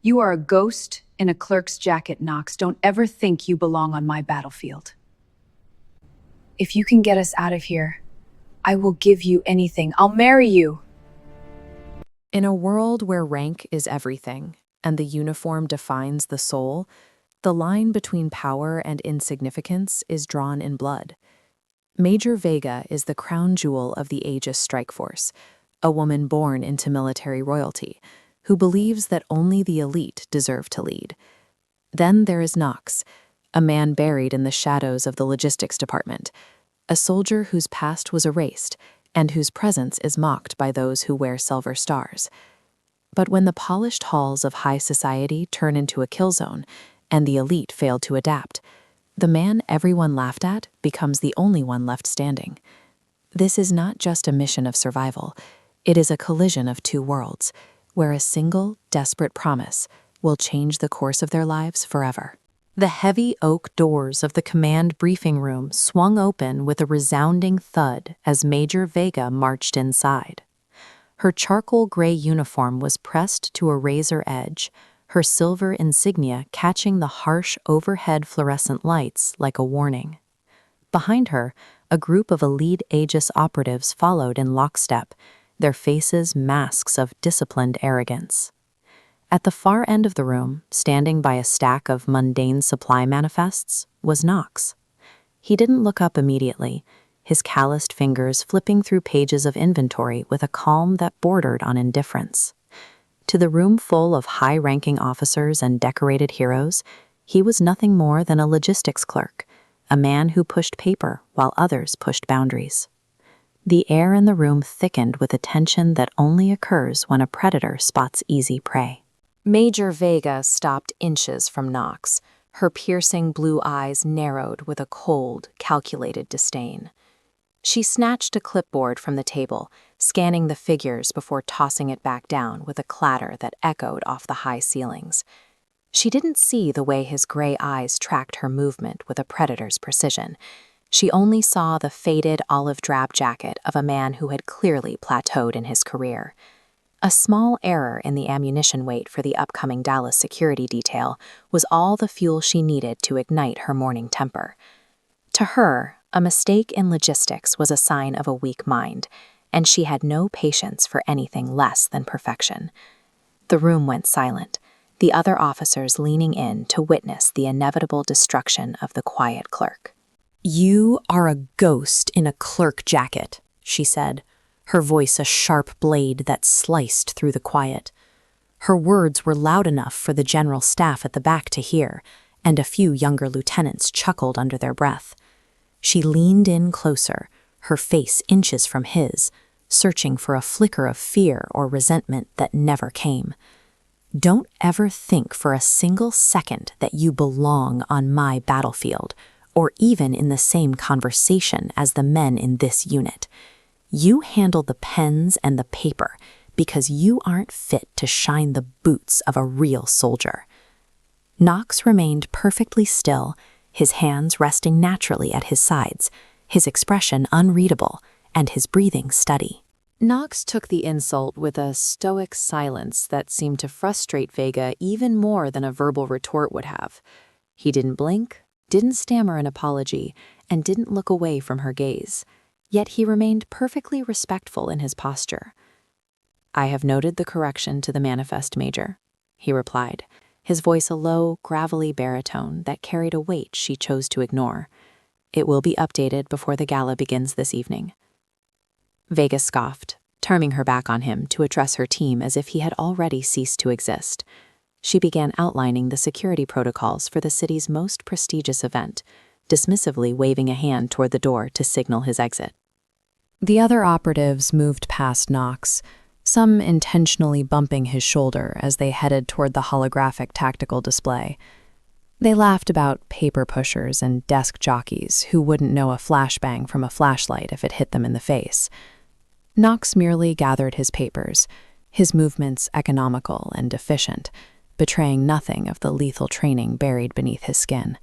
You are a ghost in a clerk's jacket, Knox. Don't ever think you belong on my battlefield. If you can get us out of here, I will give you anything. I'll marry you. In a world where rank is everything, and the uniform defines the soul, the line between power and insignificance is drawn in blood. Major Vega is the crown jewel of the Aegis Strike Force, a woman born into military royalty, who believes that only the elite deserve to lead. Then there is Knox, a man buried in the shadows of the logistics department, a soldier whose past was erased and whose presence is mocked by those who wear silver stars. But when the polished halls of high society turn into a kill zone and the elite fail to adapt, the man everyone laughed at becomes the only one left standing. This is not just a mission of survival, it is a collision of two worlds, where a single, desperate promise will change the course of their lives forever. The heavy oak doors of the command briefing room swung open with a resounding thud as Major Vega marched inside. Her charcoal gray uniform was pressed to a razor edge, her silver insignia catching the harsh overhead fluorescent lights like a warning. Behind her, a group of elite Aegis operatives followed in lockstep, their faces masks of disciplined arrogance. At the far end of the room, standing by a stack of mundane supply manifests, was Knox. He didn't look up immediately, his calloused fingers flipping through pages of inventory with a calm that bordered on indifference. To the room full of high-ranking officers and decorated heroes, he was nothing more than a logistics clerk, a man who pushed paper while others pushed boundaries. The air in the room thickened with a tension that only occurs when a predator spots easy prey. Major Vega stopped inches from Knox, her piercing blue eyes narrowed with a cold, calculated disdain. She snatched a clipboard from the table, scanning the figures before tossing it back down with a clatter that echoed off the high ceilings. She didn't see the way his gray eyes tracked her movement with a predator's precision. She only saw the faded olive-drab jacket of a man who had clearly plateaued in his career. A small error in the ammunition weight for the upcoming Dallas security detail was all the fuel she needed to ignite her morning temper. To her, a mistake in logistics was a sign of a weak mind, and she had no patience for anything less than perfection. The room went silent, the other officers leaning in to witness the inevitable destruction of the quiet clerk. "You are a ghost in a clerk jacket," she said, her voice a sharp blade that sliced through the quiet. Her words were loud enough for the general staff at the back to hear, and a few younger lieutenants chuckled under their breath. She leaned in closer, her face inches from his, searching for a flicker of fear or resentment that never came. "Don't ever think for a single second that you belong on my battlefield, or even in the same conversation as the men in this unit. You handle the pens and the paper because you aren't fit to shine the boots of a real soldier." Knox remained perfectly still, his hands resting naturally at his sides, his expression unreadable, and his breathing steady. Knox took the insult with a stoic silence that seemed to frustrate Vega even more than a verbal retort would have. He didn't blink, didn't stammer an apology, and didn't look away from her gaze. Yet he remained perfectly respectful in his posture. "I have noted the correction to the manifest, Major," he replied, his voice a low, gravelly baritone that carried a weight she chose to ignore. "It will be updated before the gala begins this evening." Vega scoffed, turning her back on him to address her team as if he had already ceased to exist. She began outlining the security protocols for the city's most prestigious event, dismissively waving a hand toward the door to signal his exit. The other operatives moved past Knox, some intentionally bumping his shoulder as they headed toward the holographic tactical display. They laughed about paper pushers and desk jockeys who wouldn't know a flashbang from a flashlight if it hit them in the face. Knox merely gathered his papers, his movements economical and efficient, betraying nothing of the lethal training buried beneath his skin.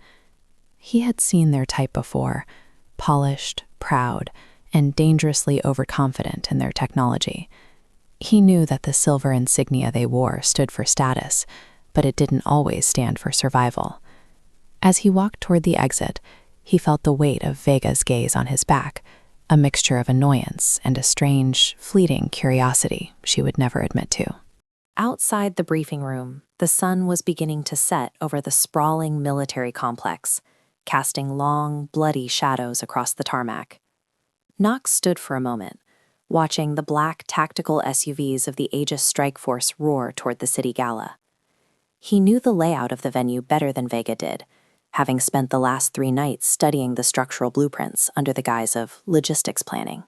He had seen their type before, polished, proud, and dangerously overconfident in their technology. He knew that the silver insignia they wore stood for status, but it didn't always stand for survival. As he walked toward the exit, he felt the weight of Vega's gaze on his back, a mixture of annoyance and a strange, fleeting curiosity she would never admit to. Outside the briefing room, the sun was beginning to set over the sprawling military complex, casting long, bloody shadows across the tarmac. Knox stood for a moment, watching the black tactical SUVs of the Aegis Strike Force roar toward the city gala. He knew the layout of the venue better than Vega did, having spent the last 3 nights studying the structural blueprints under the guise of logistics planning.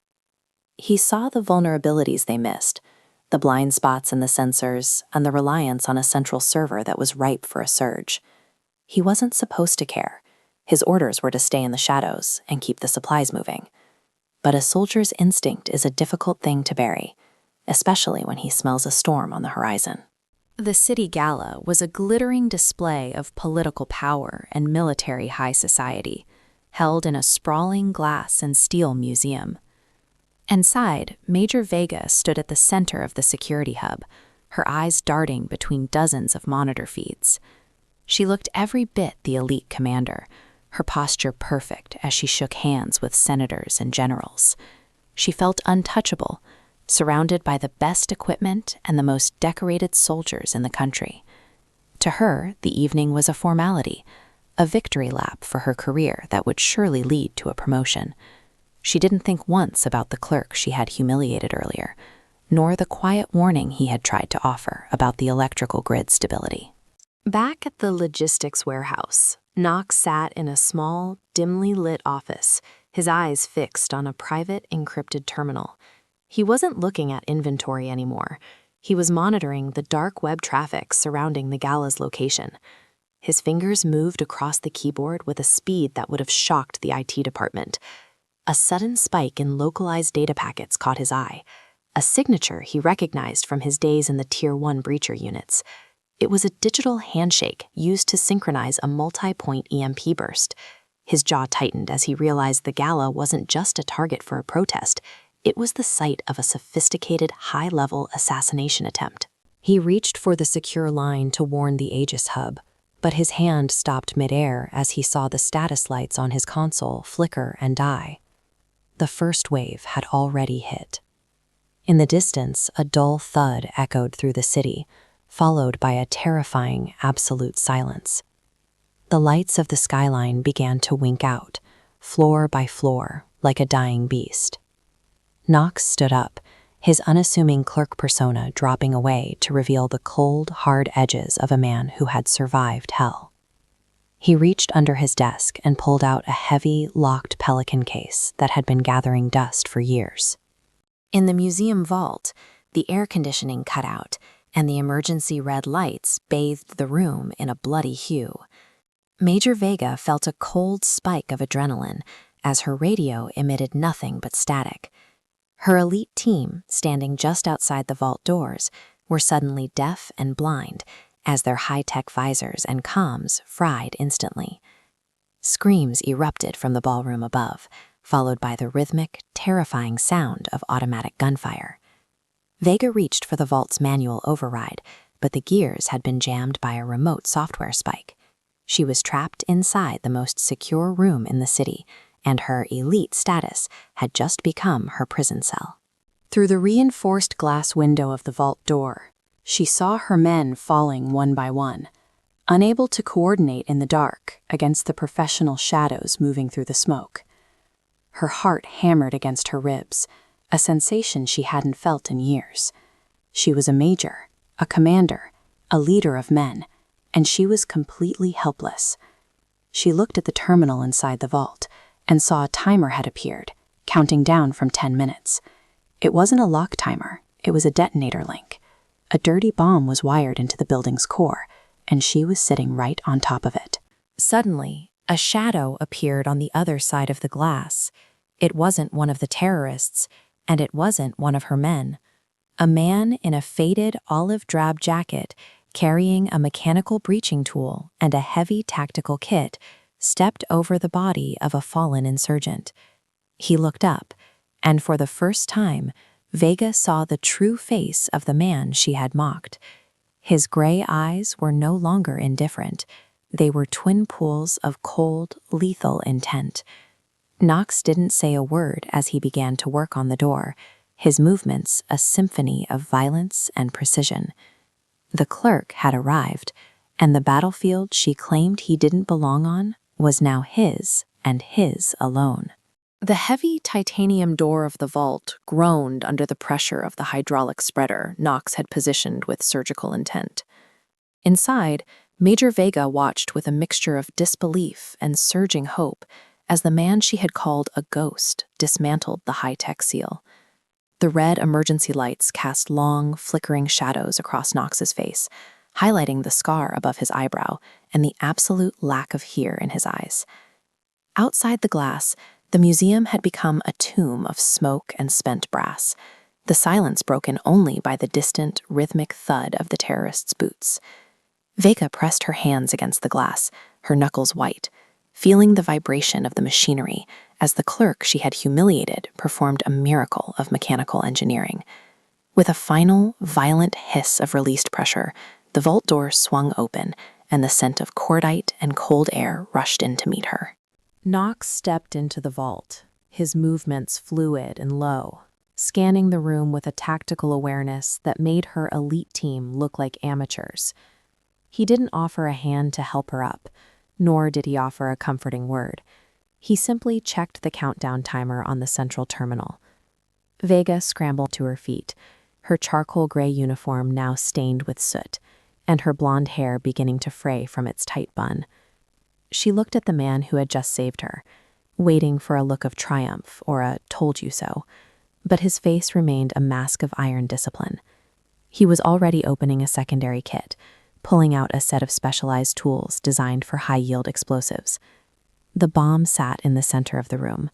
He saw the vulnerabilities they missed, the blind spots in the sensors, and the reliance on a central server that was ripe for a surge. He wasn't supposed to care. His orders were to stay in the shadows and keep the supplies moving. But a soldier's instinct is a difficult thing to bury, especially when he smells a storm on the horizon. The city gala was a glittering display of political power and military high society, held in a sprawling glass and steel museum. Inside, Major Vega stood at the center of the security hub, her eyes darting between dozens of monitor feeds. She looked every bit the elite commander, her posture perfect as she shook hands with senators and generals. She felt untouchable, surrounded by the best equipment and the most decorated soldiers in the country. To her, the evening was a formality, a victory lap for her career that would surely lead to a promotion. She didn't think once about the clerk she had humiliated earlier, nor the quiet warning he had tried to offer about the electrical grid stability. Back at the logistics warehouse, Knox sat in a small, dimly lit office, his eyes fixed on a private, encrypted terminal. He wasn't looking at inventory anymore. He was monitoring the dark web traffic surrounding the gala's location. His fingers moved across the keyboard with a speed that would have shocked the IT department. A sudden spike in localized data packets caught his eye, a signature he recognized from his days in the Tier 1 breacher units. It was a digital handshake used to synchronize a multi-point EMP burst. His jaw tightened as he realized the gala wasn't just a target for a protest. It was the site of a sophisticated, high-level assassination attempt. He reached for the secure line to warn the Aegis hub, but his hand stopped midair as he saw the status lights on his console flicker and die. The first wave had already hit. In the distance, a dull thud echoed through the city, followed by a terrifying, absolute silence. The lights of the skyline began to wink out, floor by floor, like a dying beast. Knox stood up, his unassuming clerk persona dropping away to reveal the cold, hard edges of a man who had survived hell. He reached under his desk and pulled out a heavy, locked Pelican case that had been gathering dust for years. In the museum vault, the air conditioning cut out, and the emergency red lights bathed the room in a bloody hue. Major Vega felt a cold spike of adrenaline as her radio emitted nothing but static. Her elite team, standing just outside the vault doors, were suddenly deaf and blind as their high-tech visors and comms fried instantly. Screams erupted from the ballroom above, followed by the rhythmic, terrifying sound of automatic gunfire. Vega reached for the vault's manual override, but the gears had been jammed by a remote software spike. She was trapped inside the most secure room in the city, and her elite status had just become her prison cell. Through the reinforced glass window of the vault door, she saw her men falling one by one, unable to coordinate in the dark against the professional shadows moving through the smoke. Her heart hammered against her ribs, a sensation she hadn't felt in years. She was a major, a commander, a leader of men, and she was completely helpless. She looked at the terminal inside the vault and saw a timer had appeared, counting down from 10 minutes. It wasn't a lock timer, it was a detonator link. A dirty bomb was wired into the building's core, and she was sitting right on top of it. Suddenly, a shadow appeared on the other side of the glass. It wasn't one of the terrorists, and it wasn't one of her men. A man in a faded olive drab jacket, carrying a mechanical breaching tool and a heavy tactical kit, stepped over the body of a fallen insurgent. He looked up, and for the first time, Vega saw the true face of the man she had mocked. His gray eyes were no longer indifferent. They were twin pools of cold, lethal intent. Knox didn't say a word as he began to work on the door, his movements a symphony of violence and precision. The clerk had arrived, and the battlefield she claimed he didn't belong on was now his and his alone. The heavy titanium door of the vault groaned under the pressure of the hydraulic spreader Knox had positioned with surgical intent. Inside, Major Vega watched with a mixture of disbelief and surging hope as the man she had called a ghost dismantled the high-tech seal. The red emergency lights cast long, flickering shadows across Knox's face, highlighting the scar above his eyebrow and the absolute lack of fear in his eyes. Outside the glass, the museum had become a tomb of smoke and spent brass, the silence broken only by the distant, rhythmic thud of the terrorists' boots. Vega pressed her hands against the glass, her knuckles white, feeling the vibration of the machinery as the clerk she had humiliated performed a miracle of mechanical engineering. With a final, violent hiss of released pressure, the vault door swung open, and the scent of cordite and cold air rushed in to meet her. Knox stepped into the vault, his movements fluid and low, scanning the room with a tactical awareness that made her elite team look like amateurs. He didn't offer a hand to help her up, nor did he offer a comforting word. He simply checked the countdown timer on the central terminal. Vega scrambled to her feet, her charcoal gray uniform now stained with soot, and her blonde hair beginning to fray from its tight bun. She looked at the man who had just saved her, waiting for a look of triumph or a "told you so," but his face remained a mask of iron discipline. He was already opening a secondary kit, pulling out a set of specialized tools designed for high-yield explosives. The bomb sat in the center of the room,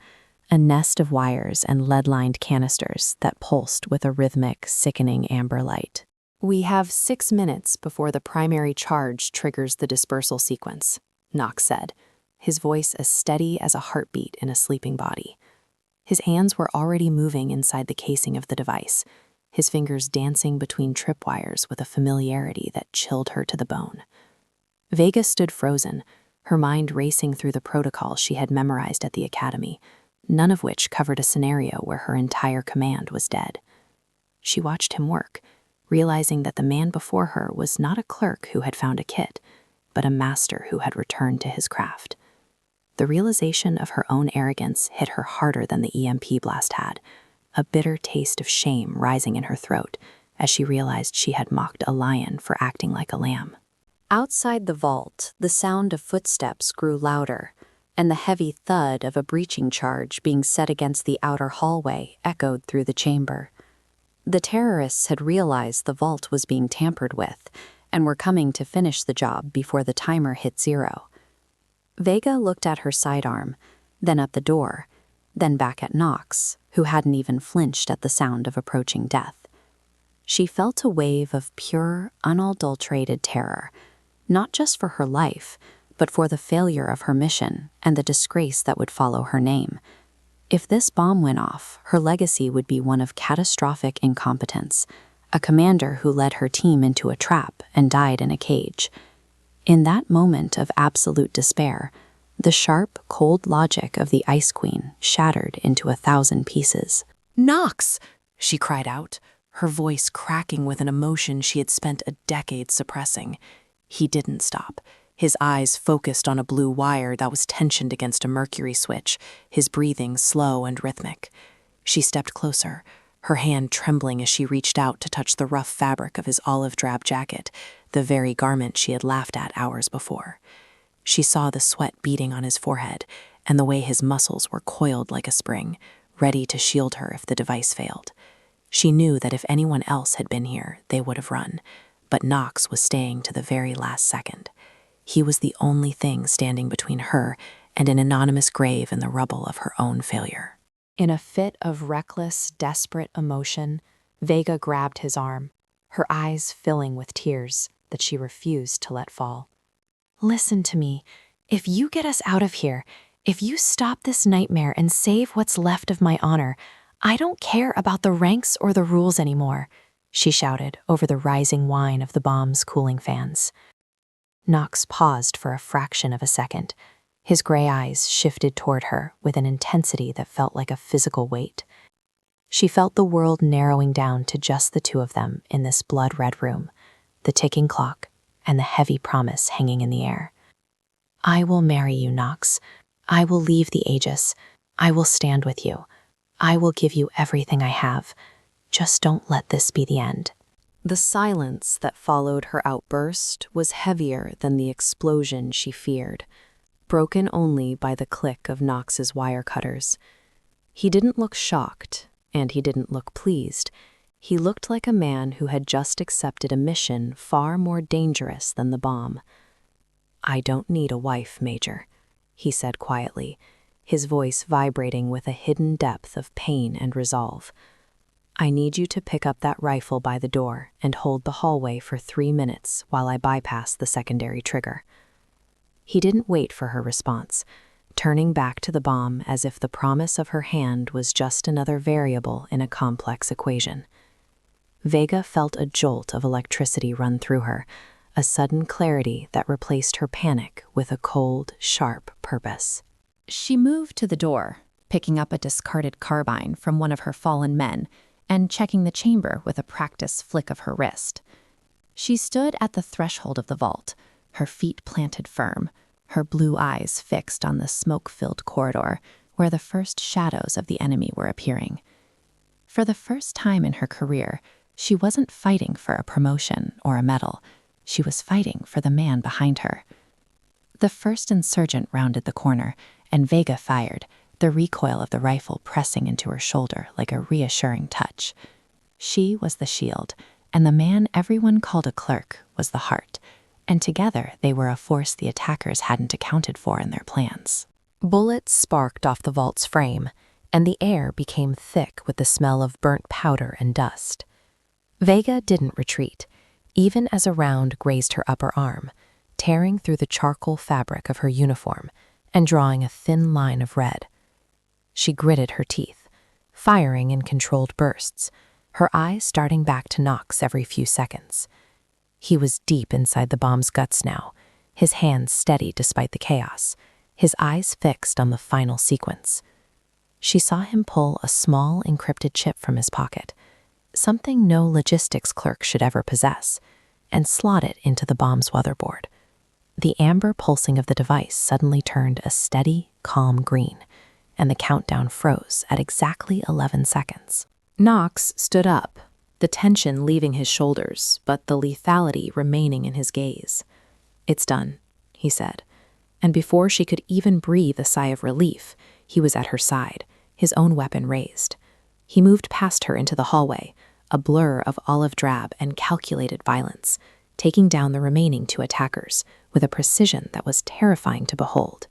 a nest of wires and lead-lined canisters that pulsed with a rhythmic, sickening amber light. "We have 6 minutes before the primary charge triggers the dispersal sequence," Knox said, his voice as steady as a heartbeat in a sleeping body. His hands were already moving inside the casing of the device, his fingers dancing between tripwires with a familiarity that chilled her to the bone. Vega stood frozen, her mind racing through the protocols she had memorized at the academy, none of which covered a scenario where her entire command was dead. She watched him work, realizing that the man before her was not a clerk who had found a kit, but a master who had returned to his craft. The realization of her own arrogance hit her harder than the EMP blast had, a bitter taste of shame rising in her throat as she realized she had mocked a lion for acting like a lamb. Outside the vault, the sound of footsteps grew louder, and the heavy thud of a breaching charge being set against the outer hallway echoed through the chamber. The terrorists had realized the vault was being tampered with and were coming to finish the job before the timer hit 0. Vega looked at her sidearm, then at the door, then back at Knox, who hadn't even flinched at the sound of approaching death. She felt a wave of pure, unadulterated terror, not just for her life, but for the failure of her mission and the disgrace that would follow her name. If this bomb went off, her legacy would be one of catastrophic incompetence, a commander who led her team into a trap and died in a cage. In that moment of absolute despair, the sharp, cold logic of the Ice Queen shattered into 1,000 pieces. "Knox!" she cried out, her voice cracking with an emotion she had spent a decade suppressing. He didn't stop, his eyes focused on a blue wire that was tensioned against a mercury switch, his breathing slow and rhythmic. She stepped closer, her hand trembling as she reached out to touch the rough fabric of his olive-drab jacket, the very garment she had laughed at hours before. She saw the sweat beading on his forehead and the way his muscles were coiled like a spring, ready to shield her if the device failed. She knew that if anyone else had been here, they would have run, but Knox was staying to the very last second. He was the only thing standing between her and an anonymous grave in the rubble of her own failure. In a fit of reckless, desperate emotion, Vega grabbed his arm, her eyes filling with tears that she refused to let fall. "Listen to me. If you get us out of here, if you stop this nightmare and save what's left of my honor, I don't care about the ranks or the rules anymore," she shouted over the rising whine of the bomb's cooling fans. Knox paused for a fraction of a second. His gray eyes shifted toward her with an intensity that felt like a physical weight. She felt the world narrowing down to just the two of them in this blood-red room, the ticking clock and the heavy promise hanging in the air. I will marry you, Knox. I will leave the Aegis. I will stand with you. I will give you everything I have. Just don't let this be the end. The silence that followed her outburst was heavier than the explosion she feared, broken only by the click of Knox's wire cutters. He didn't look shocked, and he didn't look pleased. He looked like a man who had just accepted a mission far more dangerous than the bomb. I don't need a wife, Major, he said quietly, his voice vibrating with a hidden depth of pain and resolve. I need you to pick up that rifle by the door and hold the hallway for 3 minutes while I bypass the secondary trigger. He didn't wait for her response, turning back to the bomb as if the promise of her hand was just another variable in a complex equation. Vega felt a jolt of electricity run through her, a sudden clarity that replaced her panic with a cold, sharp purpose. She moved to the door, picking up a discarded carbine from one of her fallen men and checking the chamber with a practiced flick of her wrist. She stood at the threshold of the vault, her feet planted firm, her blue eyes fixed on the smoke-filled corridor where the first shadows of the enemy were appearing. For the first time in her career, she wasn't fighting for a promotion or a medal. She was fighting for the man behind her. The first insurgent rounded the corner, and Vega fired, the recoil of the rifle pressing into her shoulder like a reassuring touch. She was the shield, and the man everyone called a clerk was the heart, and together they were a force the attackers hadn't accounted for in their plans. Bullets sparked off the vault's frame, and the air became thick with the smell of burnt powder and dust. Vega didn't retreat, even as a round grazed her upper arm, tearing through the charcoal fabric of her uniform and drawing a thin line of red. She gritted her teeth, firing in controlled bursts, her eyes darting back to Knox every few seconds. He was deep inside the bomb's guts now, his hands steady despite the chaos, his eyes fixed on the final sequence. She saw him pull a small encrypted chip from his pocket, something no logistics clerk should ever possess, and slot it into the bomb's motherboard. The amber pulsing of the device suddenly turned a steady, calm green, and the countdown froze at exactly 11 seconds. Knox stood up, the tension leaving his shoulders, but the lethality remaining in his gaze. It's done, he said, and before she could even breathe a sigh of relief, he was at her side, his own weapon raised. He moved past her into the hallway, a blur of olive drab and calculated violence, taking down the remaining 2 attackers with a precision that was terrifying to behold.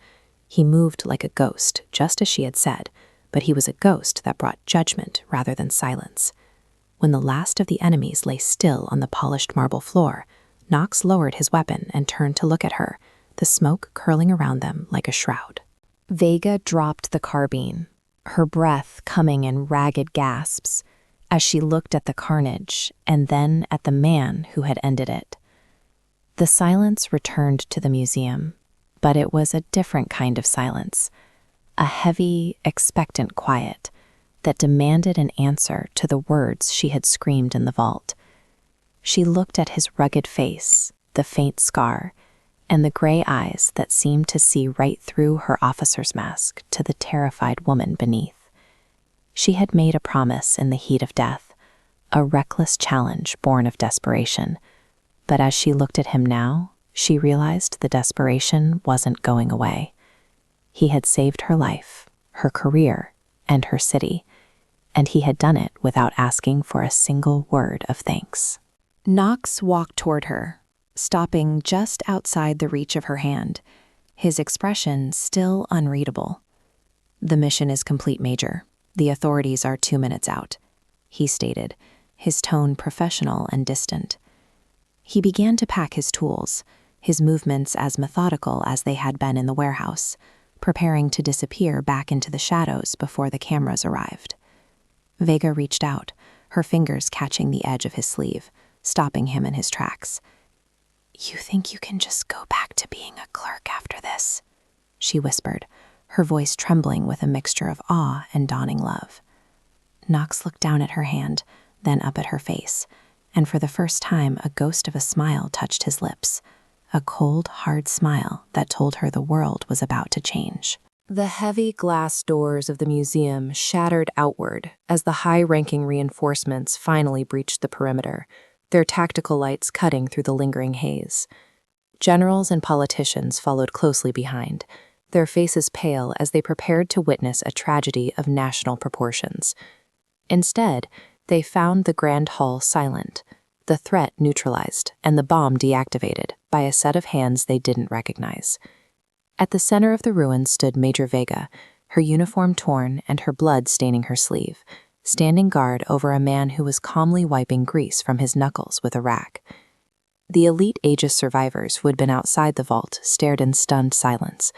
He moved like a ghost, just as she had said, but he was a ghost that brought judgment rather than silence. When the last of the enemies lay still on the polished marble floor, Knox lowered his weapon and turned to look at her, the smoke curling around them like a shroud. Vega dropped the carbine, her breath coming in ragged gasps, as she looked at the carnage and then at the man who had ended it. The silence returned to the museum, but it was a different kind of silence, a heavy, expectant quiet that demanded an answer to the words she had screamed in the vault. She looked at his rugged face, the faint scar, and the gray eyes that seemed to see right through her officer's mask to the terrified woman beneath. She had made a promise in the heat of death, a reckless challenge born of desperation, but as she looked at him now, she realized the desperation wasn't going away. He had saved her life, her career, and her city, and he had done it without asking for a single word of thanks. Knox walked toward her, stopping just outside the reach of her hand, his expression still unreadable. The mission is complete, Major. The authorities are 2 minutes out, he stated, his tone professional and distant. He began to pack his tools, his movements as methodical as they had been in the warehouse, preparing to disappear back into the shadows before the cameras arrived. Vega reached out, her fingers catching the edge of his sleeve, stopping him in his tracks. "You think you can just go back to being a clerk after this?" she whispered, her voice trembling with a mixture of awe and dawning love. Knox looked down at her hand, then up at her face, and for the first time a ghost of a smile touched his lips, a cold, hard smile that told her the world was about to change. The heavy glass doors of the museum shattered outward as the high-ranking reinforcements finally breached the perimeter, their tactical lights cutting through the lingering haze. Generals and politicians followed closely behind, their faces pale as they prepared to witness a tragedy of national proportions. Instead, they found the Grand Hall silent, the threat neutralized, and the bomb deactivated by a set of hands they didn't recognize. At the center of the ruins stood Major Vega, her uniform torn and her blood staining her sleeve, standing guard over a man who was calmly wiping grease from his knuckles with a rag. The elite Aegis survivors who had been outside the vault stared in stunned silence,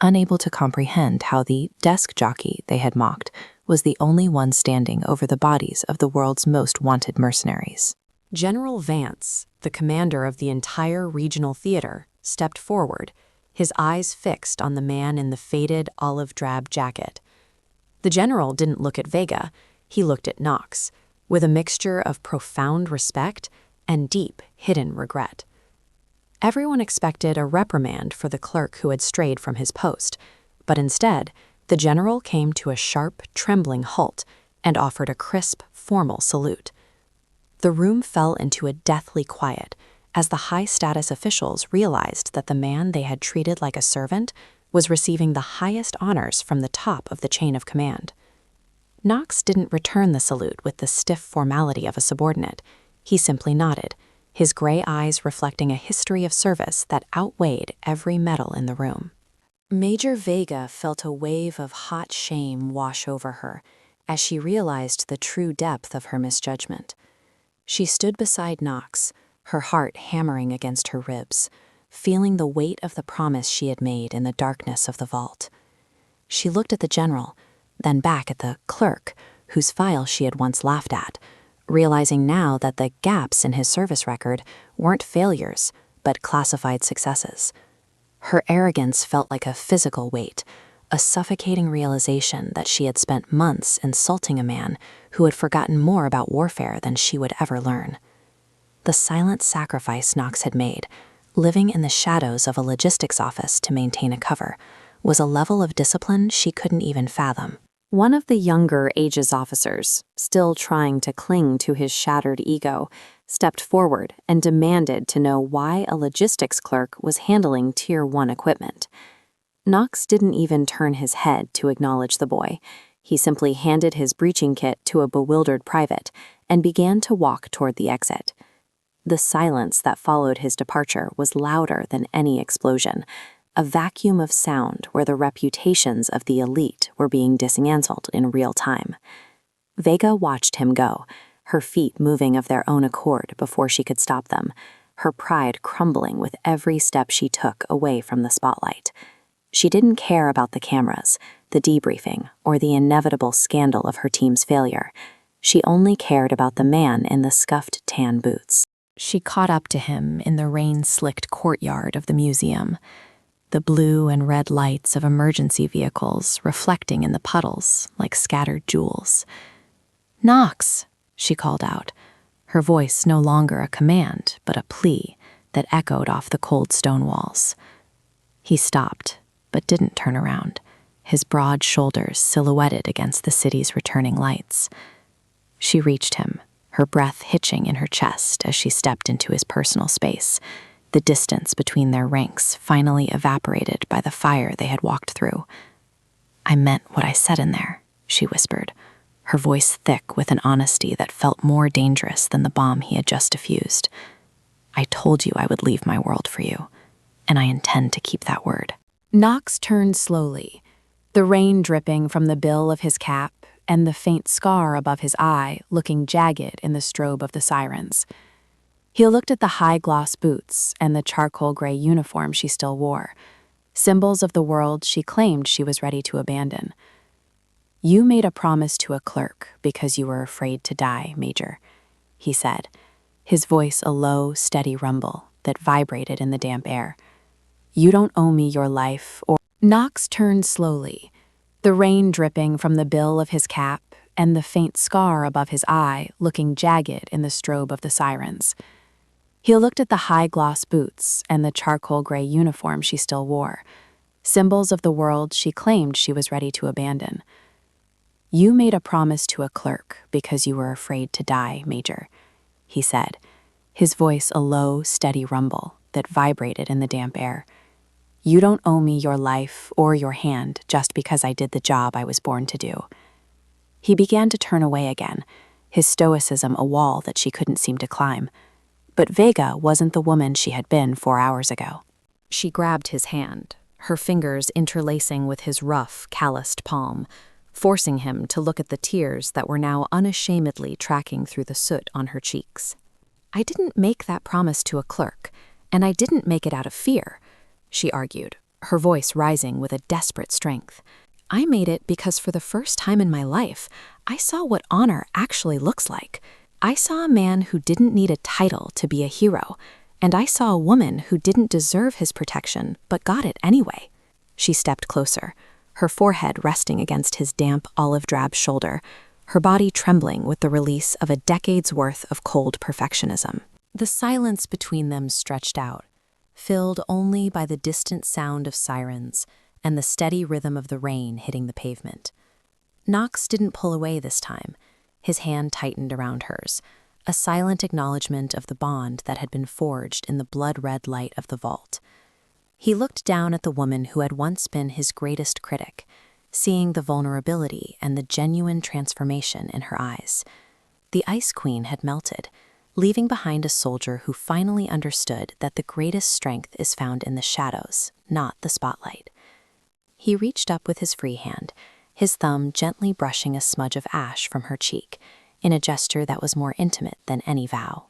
unable to comprehend how the desk jockey they had mocked was the only one standing over the bodies of the world's most wanted mercenaries. General Vance, the commander of the entire regional theater, stepped forward, his eyes fixed on the man in the faded olive drab jacket. The general didn't look at Vega, he looked at Knox, with a mixture of profound respect and deep, hidden regret. Everyone expected a reprimand for the clerk who had strayed from his post, but instead, the general came to a sharp, trembling halt and offered a crisp, formal salute. The room fell into a deathly quiet as the high-status officials realized that the man they had treated like a servant was receiving the highest honors from the top of the chain of command. Knox didn't return the salute with the stiff formality of a subordinate. He simply nodded, his gray eyes reflecting a history of service that outweighed every medal in the room. Major Vega felt a wave of hot shame wash over her as she realized the true depth of her misjudgment. She stood beside Knox, her heart hammering against her ribs, feeling the weight of the promise she had made in the darkness of the vault. She looked at the general, then back at the clerk, whose file she had once laughed at, realizing now that the gaps in his service record weren't failures, but classified successes. Her arrogance felt like a physical weight, a suffocating realization that she had spent months insulting a man who had forgotten more about warfare than she would ever learn. The silent sacrifice Knox had made, living in the shadows of a logistics office to maintain a cover, was a level of discipline she couldn't even fathom. One of the younger Aegis officers, still trying to cling to his shattered ego, stepped forward and demanded to know why a logistics clerk was handling Tier 1 equipment. Knox didn't even turn his head to acknowledge the boy. He simply handed his breaching kit to a bewildered private and began to walk toward the exit. The silence that followed his departure was louder than any explosion, a vacuum of sound where the reputations of the elite were being dismantled in real time. Vega watched him go, her feet moving of their own accord before she could stop them, her pride crumbling with every step she took away from the spotlight. She didn't care about the cameras, the debriefing, or the inevitable scandal of her team's failure. She only cared about the man in the scuffed tan boots. She caught up to him in the rain-slicked courtyard of the museum, the blue and red lights of emergency vehicles reflecting in the puddles like scattered jewels. "Knox," she called out, her voice no longer a command but a plea that echoed off the cold stone walls. He stopped, but didn't turn around, his broad shoulders silhouetted against the city's returning lights. She reached him, her breath hitching in her chest as she stepped into his personal space, the distance between their ranks finally evaporated by the fire they had walked through. "I meant what I said in there," she whispered, her voice thick with an honesty that felt more dangerous than the bomb he had just diffused. "I told you I would leave my world for you, and I intend to keep that word." Knox turned slowly, the rain dripping from the bill of his cap and the faint scar above his eye looking jagged in the strobe of the sirens. He looked at the high-gloss boots and the charcoal gray uniform she still wore, symbols of the world she claimed she was ready to abandon. You made a promise to a clerk because you were afraid to die, Major, he said, his voice a low, steady rumble that vibrated in the damp air. You don't owe me your life or... Knox turned slowly, the rain dripping from the bill of his cap and the faint scar above his eye looking jagged in the strobe of the sirens. He looked at the high-gloss boots and the charcoal gray uniform she still wore, symbols of the world she claimed she was ready to abandon. You made a promise to a clerk because you were afraid to die, Major, he said, his voice a low, steady rumble that vibrated in the damp air. You don't owe me your life or your hand just because I did the job I was born to do. He began to turn away again, his stoicism a wall that she couldn't seem to climb. But Vega wasn't the woman she had been 4 hours ago. She grabbed his hand, her fingers interlacing with his rough, calloused palm, forcing him to look at the tears that were now unashamedly tracking through the soot on her cheeks. I didn't make that promise to a clerk, and I didn't make it out of fear, she argued, her voice rising with a desperate strength. I made it because for the first time in my life, I saw what honor actually looks like. I saw a man who didn't need a title to be a hero, and I saw a woman who didn't deserve his protection but got it anyway. She stepped closer, her forehead resting against his damp olive-drab shoulder, her body trembling with the release of a decade's worth of cold perfectionism. The silence between them stretched out, filled only by the distant sound of sirens and the steady rhythm of the rain hitting the pavement. Knox didn't pull away this time. His hand tightened around hers, a silent acknowledgement of the bond that had been forged in the blood-red light of the vault. He looked down at the woman who had once been his greatest critic, seeing the vulnerability and the genuine transformation in her eyes. The Ice Queen had melted, leaving behind a soldier who finally understood that the greatest strength is found in the shadows, not the spotlight. He reached up with his free hand, his thumb gently brushing a smudge of ash from her cheek, in a gesture that was more intimate than any vow.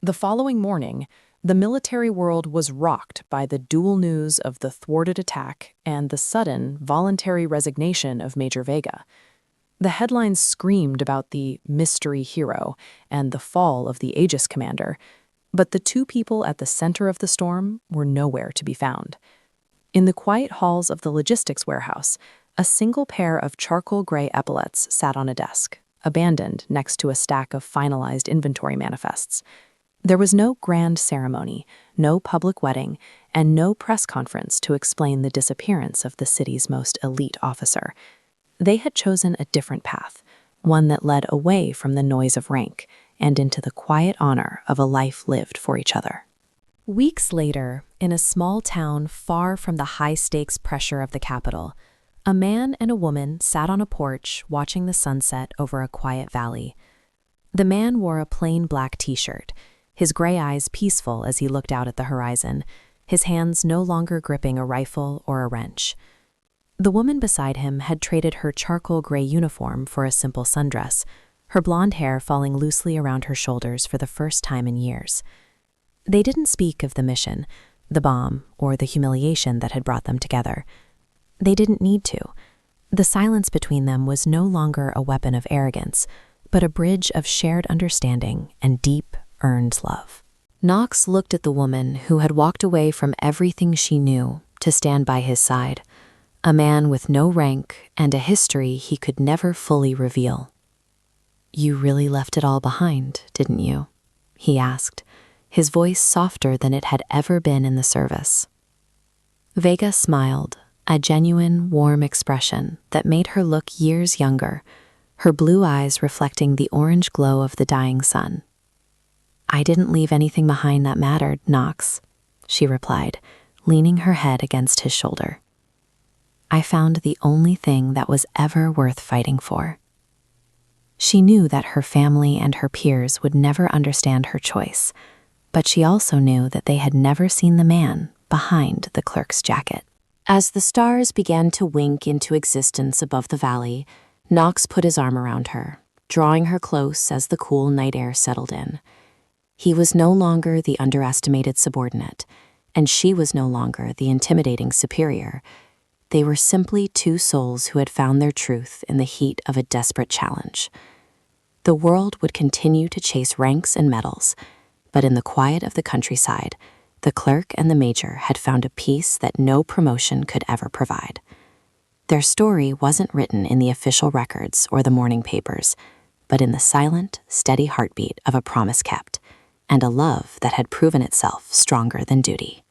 The following morning, the military world was rocked by the dual news of the thwarted attack and the sudden, voluntary resignation of Major Vega. The headlines screamed about the mystery hero and the fall of the Aegis commander, but the two people at the center of the storm were nowhere to be found. In the quiet halls of the logistics warehouse, a single pair of charcoal gray epaulets sat on a desk, abandoned next to a stack of finalized inventory manifests. There was no grand ceremony, no public wedding, and no press conference to explain the disappearance of the city's most elite officer. They had chosen a different path, one that led away from the noise of rank and into the quiet honor of a life lived for each other. Weeks later, in a small town far from the high-stakes pressure of the capital, a man and a woman sat on a porch watching the sunset over a quiet valley. The man wore a plain black t-shirt, his gray eyes peaceful as he looked out at the horizon, his hands no longer gripping a rifle or a wrench. The woman beside him had traded her charcoal gray uniform for a simple sundress, her blonde hair falling loosely around her shoulders for the first time in years. They didn't speak of the mission, the bomb, or the humiliation that had brought them together. They didn't need to. The silence between them was no longer a weapon of arrogance, but a bridge of shared understanding and deep, earned love. Knox looked at the woman who had walked away from everything she knew to stand by his side, a man with no rank and a history he could never fully reveal. "You really left it all behind, didn't you?" he asked, his voice softer than it had ever been in the service. Vega smiled, a genuine, warm expression that made her look years younger, her blue eyes reflecting the orange glow of the dying sun. "I didn't leave anything behind that mattered, Knox," she replied, leaning her head against his shoulder. "I found the only thing that was ever worth fighting for." She knew that her family and her peers would never understand her choice, but she also knew that they had never seen the man behind the clerk's jacket. As the stars began to wink into existence above the valley, Knox put his arm around her, drawing her close as the cool night air settled in. He was no longer the underestimated subordinate, and she was no longer the intimidating superior. They were simply two souls who had found their truth in the heat of a desperate challenge. The world would continue to chase ranks and medals, but in the quiet of the countryside, the clerk and the major had found a peace that no promotion could ever provide. Their story wasn't written in the official records or the morning papers, but in the silent, steady heartbeat of a promise kept, and a love that had proven itself stronger than duty.